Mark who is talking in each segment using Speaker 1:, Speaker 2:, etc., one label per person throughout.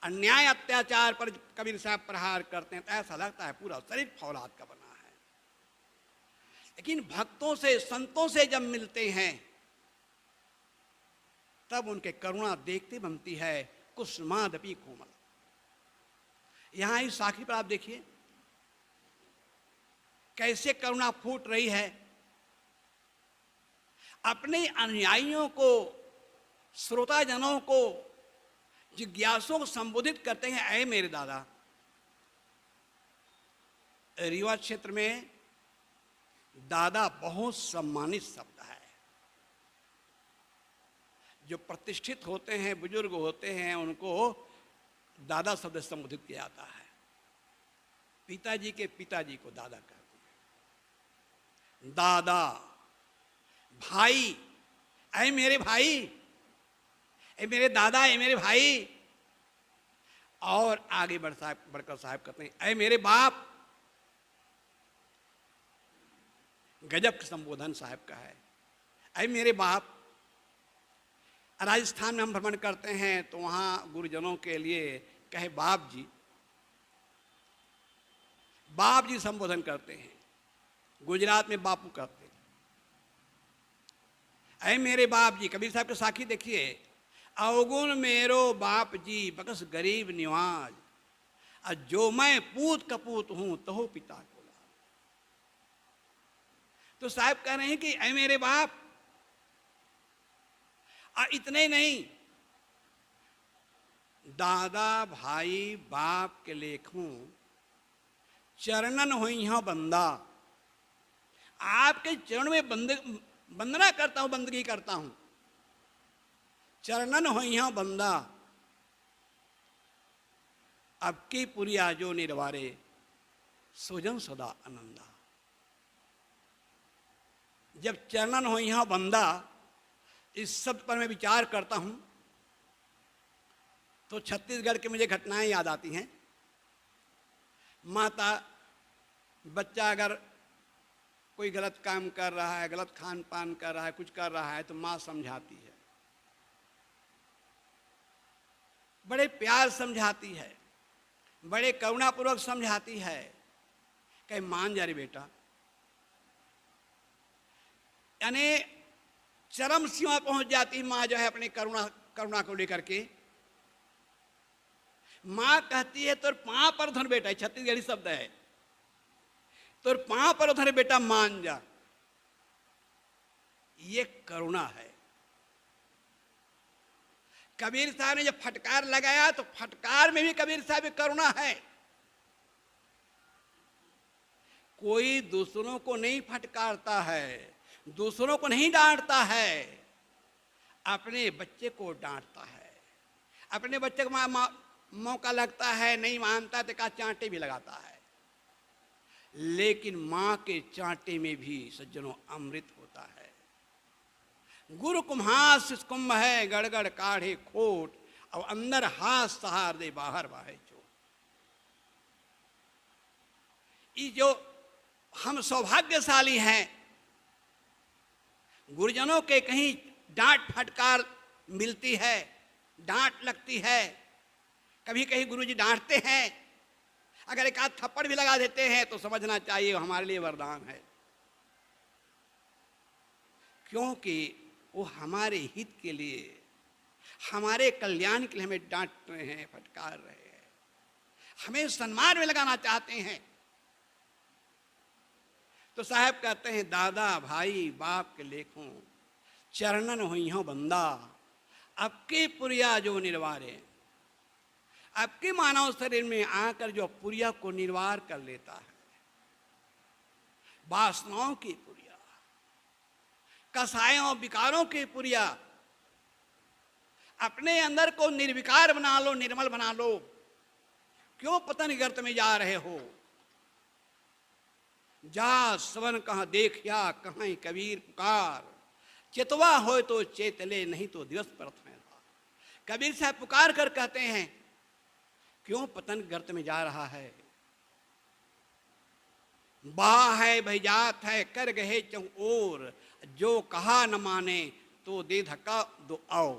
Speaker 1: अन्याय अत्याचार पर कबीर साहब प्रहार करते हैं तो ऐसा लगता है पूरा शरीर फौलाद का बना है। लेकिन भक्तों से संतों से जब मिलते हैं तब उनके करुणा देखते बनती है कुसुमादपि कोमल। यहां इस साखी पर आप देखिए कैसे करुणा फूट रही है। अपने अनुयायियों को, श्रोताजनों को, जिज्ञासुओं को संबोधित करते हैं, ऐ मेरे दादा। रीवा क्षेत्र में दादा बहुत सम्मानित शब्द है। जो प्रतिष्ठित होते हैं, बुजुर्ग होते हैं, उनको दादा शब्द से संबोधित किया जाता है। पिताजी के पिताजी को दादा कहते हैं। दादा, भाई, ऐ मेरे भाई, ऐ मेरे दादा, ऐ मेरे भाई। और आगे बढ़कर साहब कहते हैं, ऐ मेरे बाप। गजब का संबोधन साहब का है, ऐ मेरे बाप। राजस्थान में हम भ्रमण करते हैं तो वहाँ गुरुजनों के लिए कहे बाप जी, बाप जी संबोधन करते हैं। गुजरात में बापू कहते हैं। ऐ मेरे बाप जी, कबीर साहब के साखी देखिए, अवगुण मेरो बाप जी बकस गरीब निवाज, जो मैं पूत कपूत हूं तो पिता को लाज। तो साहब कह रहे हैं कि ऐ मेरे बाप, इतने ही नहीं, दादा, भाई, बाप के लेखों चरणन हुई हूं बंदा। आपके चरण में वंदना करता हूं, बंदगी करता हूं। चरणन हुई हूं बंदा, अब की पुरिया जो निर्वारे, सोजन सदा आनंदा। जब चरणन हुई हूं बंदा, इस शब्द पर मैं विचार करता हूं तो छत्तीसगढ़ की मुझे घटनाएं याद आती हैं। माता, बच्चा अगर कोई गलत काम कर रहा है, गलत खान पान कर रहा है, कुछ कर रहा है, तो माँ समझाती है, बड़े प्यार समझाती है, बड़े करुणापूर्वक समझाती है कि मान जा रे बेटा। यानी चरम सीमा पहुंच जाती माँ जो है अपने करुणा को लेकर के। माँ कहती है तोर पांव पर धन बेटा, छत्तीसगढ़ी शब्द है, तोर पांव पर धन बेटा, मान जा। ये करुणा है। कबीर साहब ने जब फटकार लगाया तो फटकार में भी कबीर साहब की करुणा है। कोई दूसरों को नहीं फटकारता है, दूसरों को नहीं डांटता है, अपने बच्चे को डांटता है। अपने बच्चे को मौका लगता है, नहीं मानता तो का चांटे भी लगाता है। लेकिन मां के चांटे में भी सज्जनों अमृत होता है। गुरु कुम्हार कुंभ है, गड़गड़ काढ़े खोट, और अंदर हाथ सहार दे, बाहर बाहे चोट। ये जो हम सौभाग्यशाली हैं, गुरुजनों के कहीं डांट फटकार मिलती है, डांट लगती है, कभी कहीं गुरुजी डांटते हैं, अगर एक आध थप्पड़ भी लगा देते हैं तो समझना चाहिए हमारे लिए वरदान है, क्योंकि वो हमारे हित के लिए, हमारे कल्याण के लिए हमें डांट रहे हैं, फटकार रहे हैं, हमें सम्मान में लगाना चाहते हैं। तो साहब कहते हैं, दादा, भाई, बाप के लेखों चरणन हुई हो बंदा, अब के पुरिया जो निर्वारे। आपके मानव शरीर में आकर जो पुरिया को निर्वार कर लेता है, वासनाओं की पुरिया, कसायों विकारों की पुरिया, अपने अंदर को निर्विकार बना लो, निर्मल बना लो। क्यों पतन गर्त में जा रहे हो? जा सवन कहाँ देखिया, कहाँ कबीर पुकार, चितवा हो तो चेतले, नहीं तो दिवस परत में था। कबीर साहब पुकार कर कहते हैं, क्यों पतन गर्त में जा रहा है? बा है भैजात है, कर गहे चौ ओर, जो कहा न माने तो दे धक्का दो और।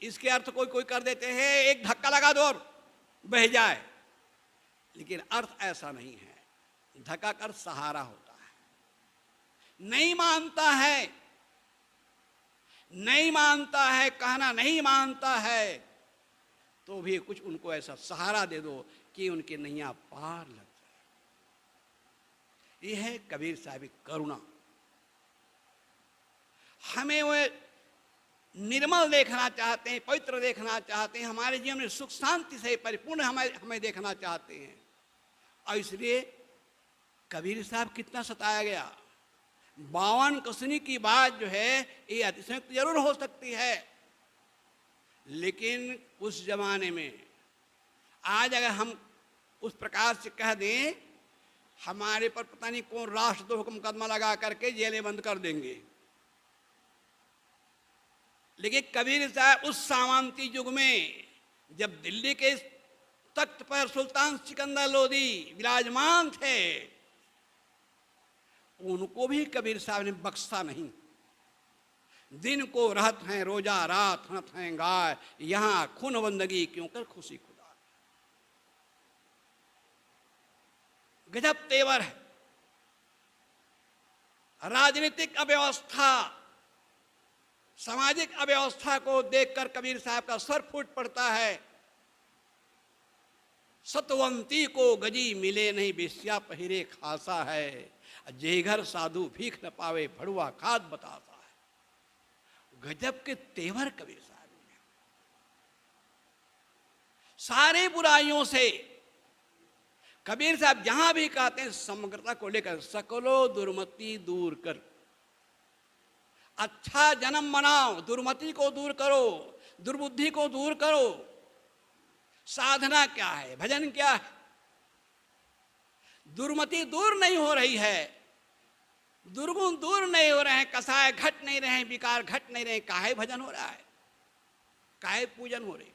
Speaker 1: इसके अर्थ कोई कोई कर देते हैं एक धक्का लगा दो और बह जाए, लेकिन अर्थ ऐसा नहीं है। धक्का कर सहारा होता है। नहीं मानता है, नहीं मानता है, कहना नहीं मानता है, तो भी कुछ उनको ऐसा सहारा दे दो कि उनके नैया पार लग जाए। यह है कबीर साहब की करुणा। हमें वो निर्मल देखना चाहते हैं, पवित्र देखना चाहते हैं, हमारे जीवन में सुख शांति से परिपूर्ण हमें देखना चाहते हैं। और इसलिए कबीर साहब कितना सताया गया। 52 कसनी की बात जो है ये अतिशयोक्ति जरूर हो सकती है, लेकिन उस जमाने में आज अगर हम उस प्रकार से कह दें, हमारे पर पता नहीं कौन राष्ट्रद्रोह का मुकदमा लगा करके जेलें बंद कर देंगे। लेकिन कबीर साहब उस सामंती युग में जब दिल्ली के तख्त पर सुल्तान सिकंदर लोदी विराजमान थे, उनको भी कबीर साहब ने बख्शा नहीं। दिन को रहत हैं रोजा, रात हनत हैं गाय, यहां खून बंदगी क्यों कर खुशी खुदा। गजब तेवर है। राजनीतिक अव्यवस्था, सामाजिक अव्यवस्था को देखकर कबीर साहब का सर फूट पड़ता है। सतवंती को गजी मिले नहीं, बेस्या पहिरे खासा है, जे घर साधु भीख न पावे, भड़ुआ खाद बताता है। गजब के तेवर कबीर साहब ने। सारे बुराइयों से कबीर साहब जहां भी कहते हैं समग्रता को लेकर, सकलो दुर्मति दूर कर, अच्छा जन्म बनाओ, दुर्मति को दूर करो, दुर्बुद्धि को दूर करो। साधना क्या है, भजन क्या है? दुर्मति दूर नहीं हो रही है, दुर्गुण दूर नहीं हो रहे हैं, कसाय घट नहीं रहे हैं, विकार घट नहीं रहे, काहे भजन हो रहा है, काहे पूजन हो रही।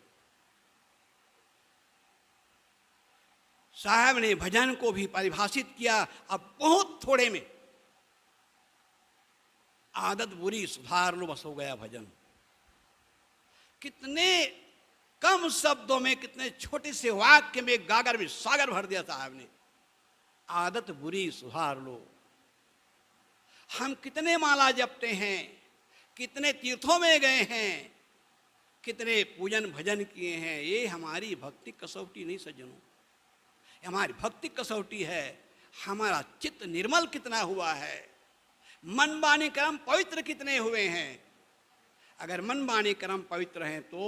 Speaker 1: साहब ने भजन को भी परिभाषित किया। अब बहुत थोड़े में आदत बुरी सुधार लो बस हो गया भजन। कितने कम शब्दों में, कितने छोटे से वाक्य में गागर में सागर भर दिया साहब ने। आदत बुरी सुधार लो। हम कितने माला जपते हैं, कितने तीर्थों में गए हैं, कितने पूजन भजन किए हैं, ये हमारी भक्ति कसौटी नहीं सज्जनों, हमारी भक्ति कसौटी है हमारा चित्त निर्मल कितना हुआ है, मन वाणी कर्म पवित्र कितने हुए हैं। अगर मन वाणी कर्म पवित्र हैं तो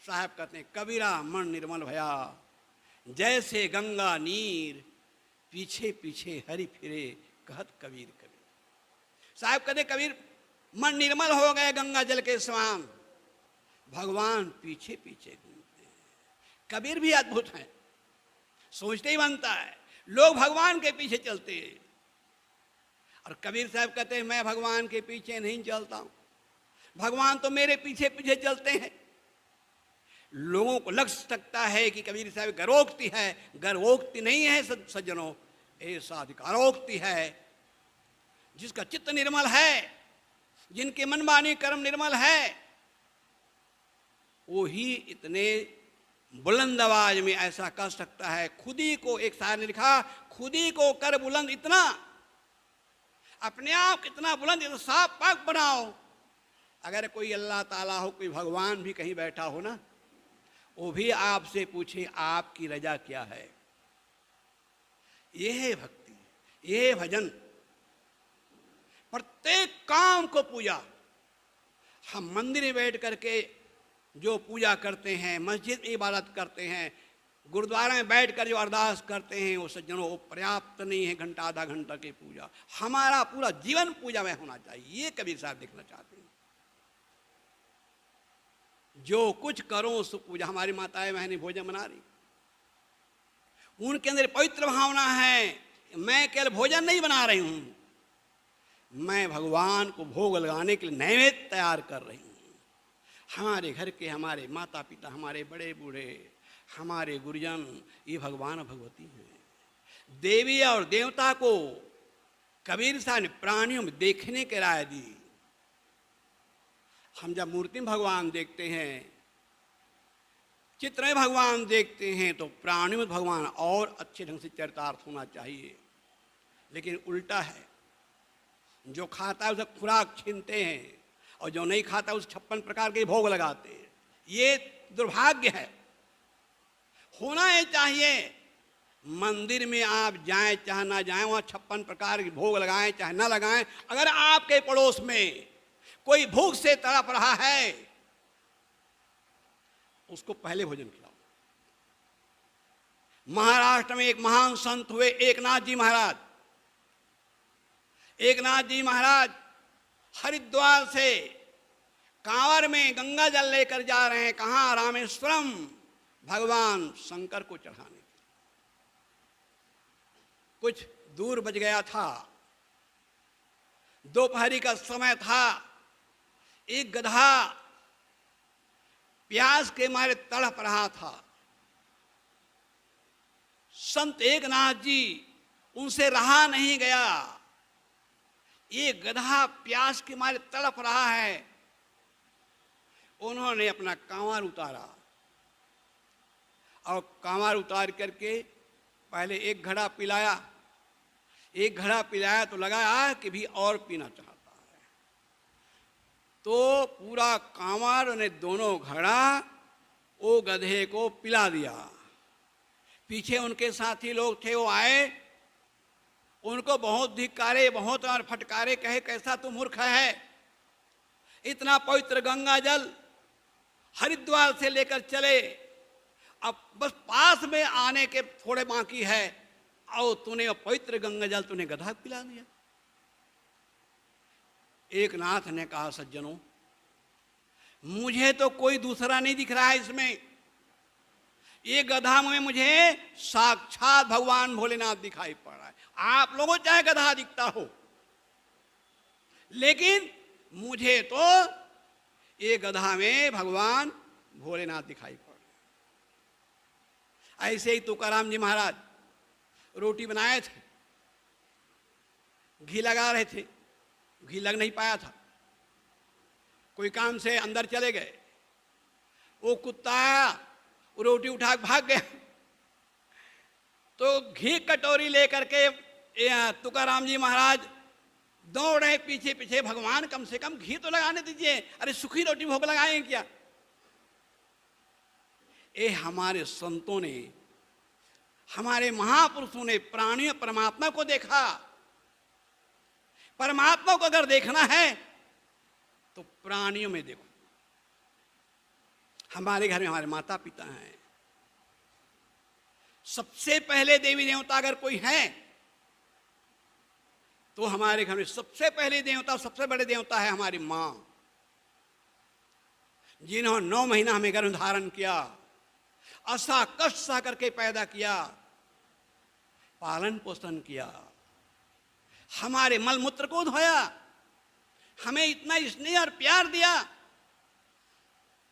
Speaker 1: साहब कहते हैं कबीरा मन निर्मल भया, जैसे गंगा नीर पीछे पीछे हरि फिरे, कहत कबीर कबीर। साहब कहते कबीर मन निर्मल हो गए गंगा जल के समान, भगवान पीछे पीछे घूमते हैं। कबीर भी अद्भुत हैं, सोचते ही बनता है। लोग भगवान के पीछे चलते हैं और कबीर साहब कहते हैं मैं भगवान के पीछे नहीं चलता हूं, भगवान तो मेरे पीछे पीछे चलते हैं। लोगों को लग सकता है कि कबीर साहब गर्वोक्ति है, गर्वोक्ति नहीं है सज्जनों, ऐसा अधिकारोक्ति है। जिसका चित्त निर्मल है, जिनके मन वाणी कर्म निर्मल है, वो ही इतने बुलंद आवाज में ऐसा कह सकता है। खुदी को, एक शायर ने लिखा, खुदी को कर बुलंद इतना, अपने आप कितना बुलंद, तो साफ पाक बनाओ। अगर कोई अल्लाह ताला हो, कोई भगवान भी कहीं बैठा हो ना, वो भी आपसे पूछे आपकी रजा क्या है। यह है भक्ति, यह है भजन। प्रत्येक काम को पूजा। हम मंदिर में बैठ करके जो पूजा करते हैं, मस्जिद में इबादत करते हैं, गुरुद्वारा में बैठकर जो अरदास करते हैं, वो सज्जनों वो पर्याप्त नहीं है घंटा आधा घंटा की पूजा। हमारा पूरा जीवन पूजा में होना चाहिए, ये कबीर साहब देखना चाहते हैं। जो कुछ करो सो पूजा। हमारी माताएं बहनें भोजन बना रही, उनके अंदर पवित्र भावना है, मैं केवल भोजन नहीं बना रही हूं, मैं भगवान को भोग लगाने के लिए नैवेद्य तैयार कर रही हूं। हमारे घर के, हमारे माता पिता, हमारे बड़े बूढ़े, हमारे गुरुजन, ये भगवान भगवती हैं। देवी और देवता को कबीर साहब ने प्राणियों में देखने की राय दी। हम जब मूर्ति में भगवान देखते हैं, चित्र में भगवान देखते हैं, तो प्राणियों में भगवान और अच्छे ढंग से चरितार्थ होना चाहिए। लेकिन उल्टा है, जो खाता है उसे खुराक छीनते हैं और जो नहीं खाता उसे 56 प्रकार के भोग लगाते हैं। ये दुर्भाग्य है। होना ये चाहिए, मंदिर में आप जाएं चाहे ना जाएं, वहां 56 प्रकार के भोग लगाएं चाहे ना लगाएं। अगर आपके पड़ोस में कोई भूख से तड़प रहा है, उसको पहले भोजन खिलाओ। महाराष्ट्र में एक महान संत हुए एकनाथ जी महाराज। एकनाथ जी महाराज हरिद्वार से कांवर में गंगा जल लेकर जा रहे हैं। कहां? रामेश्वरम, भगवान शंकर को चढ़ाने। कुछ दूर बच गया था, दोपहरी का समय था। एक गधा प्यास के मारे तड़प रहा था। संत एकनाथ जी उनसे रहा नहीं गया। ये गधा प्यास के मारे तड़प रहा है। उन्होंने अपना कांवर उतारा और कांवर उतार करके पहले एक घड़ा पिलाया। एक घड़ा पिलाया तो लगा कि भी और पीना चाहता है, तो पूरा कांवर ने दोनों घड़ा वो गधे को पिला दिया। पीछे उनके साथी लोग थे, वो आए, उनको बहुत धिक्कारे, बहुत और फटकारे, कहे कैसा तू मूर्ख है, इतना पवित्र गंगा जल हरिद्वार से लेकर चले, अब बस पास में आने के थोड़े बाकी है और तूने पवित्र गंगा जल तूने गधा पिला दिया। एक नाथ ने कहा, सज्जनों, मुझे तो कोई दूसरा नहीं दिख रहा है इसमें। ये गधा में मुझे साक्षात भगवान भोलेनाथ दिखाई पड़ रहा है। आप लोगों चाहे गधा दिखता हो, लेकिन मुझे तो ये गधा में भगवान भोलेनाथ दिखाई पड़ रहे। ऐसे ही तुकाराम जी महाराज रोटी बनाए थे, घी लगा रहे थे, घी लग नहीं पाया था। कोई काम से अंदर चले गए, वो कुत्ता आया, वो रोटी उठा के भाग गया। तो घी कटोरी लेकर के तुकाराम जी महाराज दौड़े पीछे पीछे, भगवान कम से कम घी तो लगाने दीजिए, अरे सूखी रोटी भोग लगाए क्या। ये हमारे संतों ने, हमारे महापुरुषों ने प्राणियों परमात्मा को देखा। परमात्मा को अगर देखना है तो प्राणियों में देखो। हमारे घर में हमारे माता पिता हैं, सबसे पहले देवी देवता अगर कोई है तो हमारे घर में सबसे पहले देवता, सबसे बड़े देवता है हमारी मां, जिन्होंने 9 महीना हमें गर्भ धारण किया, असा कष्ट सा करके पैदा किया, पालन पोषण किया, हमारे मल मूत्र को धोया, हमें इतना स्नेह और प्यार दिया।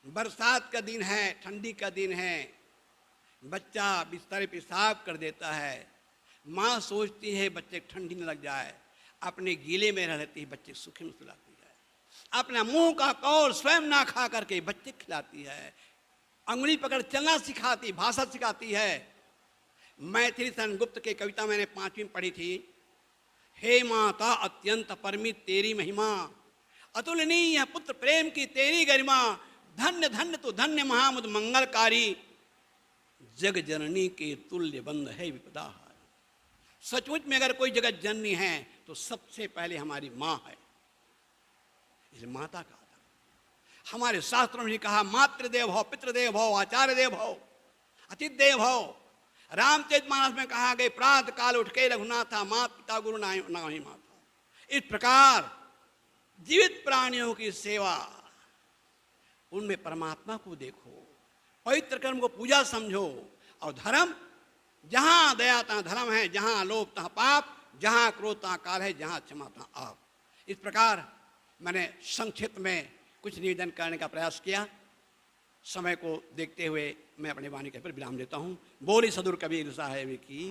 Speaker 1: बरसात का दिन है, ठंडी का दिन है, बच्चा बिस्तर पेशाब कर देता है, माँ सोचती है बच्चे ठंडी न लग जाए, अपने गीले में रहती है, बच्चे सूखे में सुलाती है, अपना मुंह का कौर स्वयं ना खा करके बच्चे खिलाती है, अंगुली पकड़ चलना सिखाती, भाषा सिखाती है। मैथिली सन गुप्त की कविता मैंने 5वीं में पढ़ी थी। हे माता अत्यंत परमित तेरी महिमा, अतुलनीय पुत्र प्रेम की तेरी गरिमा, धन्य धन्य तो धन्य महामुद मंगलकारी, जग जननी के तुल्य बंद है विपदा। सचमुच में अगर कोई जगत जननी है तो सबसे पहले हमारी माँ है। इसलिए माता का आदर। हमारे शास्त्रों में कहा मातृदेव भव, पितृदेव भव, आचार्य देव भव, अतिथि देव भव। रामचरितमानस में कहा गए प्रातः काल उठ के रघुनाथा, माता पिता गुरु नाहि माता। इस प्रकार जीवित प्राणियों की सेवा, उनमें परमात्मा को देखो, पवित्र कर्म को पूजा समझो। और धर्म, जहां दया तहां धर्म है, जहां लोभ तहां पाप, जहां क्रोध तहां काल है, जहां क्षमा तहां आप। इस प्रकार मैंने संक्षिप्त में कुछ निवेदन करने का प्रयास किया। समय को देखते हुए मैं अपने वाणी के पर विराम देता हूं। बोली सदुर कबीर साहेब की।